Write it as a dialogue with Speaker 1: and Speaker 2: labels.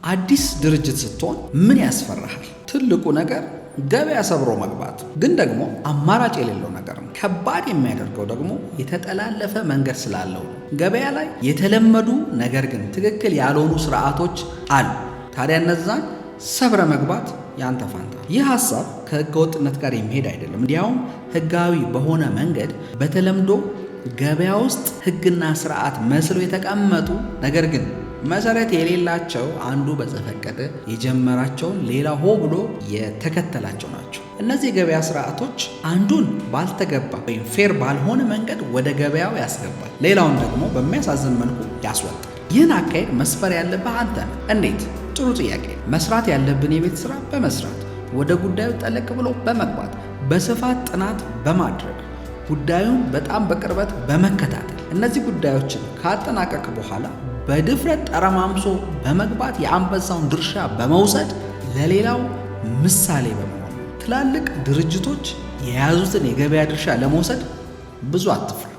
Speaker 1: አዲስ ድርጅት ስትሆን ምን ያስፈራሃል? ትልቁ ነገር ገበያ ሰብሮ መግባት፣ ግን ደግሞ አማራጭ የሌለው ነገር ነው። ከባድ የሚያደርገው ደግሞ የተጠላለፈ መንገድ ስላለው ነው። ገበያ ላይ የተለመዱ ነገር ግን ትክክል ያልሆኑ ስርዓቶች አሉ። ታዲያ እነዛን ሰብረ መግባት ያንተ ፋንታ። ይህ ሐሳብ ከህገ ወጥነት ጋር የሚሄድ አይደለም። እንዲያውም ህጋዊ በሆነ መንገድ በተለምዶ ገበያ ውስጥ ህግና ስርዓት መስለው የተቀመጡ ነገር ግን መሰረት የሌላቸው አንዱ በዘፈቀደ የጀመራቸውን ሌላ ሆ ብሎ የተከተላቸው ናቸው። እነዚህ የገበያ ስርዓቶች አንዱን ባልተገባ ወይም ፌር ባልሆነ መንገድ ወደ ገበያው ያስገባል፣ ሌላውን ደግሞ በሚያሳዝን መልኩ ያስወጣል። ይህን አካሄድ መስፈር ያለብህ አንተ ነህ። እንዴት? ጥሩ ጥያቄ። መስራት ያለብን የቤት ስራ በመስራት ወደ ጉዳዩ ጠለቅ ብሎ በመግባት በስፋት ጥናት በማድረግ ጉዳዩን በጣም በቅርበት በመከታተል እነዚህ ጉዳዮችን ካጠናቀቅ በኋላ በድፍረት ጠረማምሶ በመግባት የአንበሳውን ድርሻ በመውሰድ ለሌላው ምሳሌ በመሆን ትላልቅ ድርጅቶች የያዙትን የገበያ ድርሻ ለመውሰድ ብዙ አትፍራ።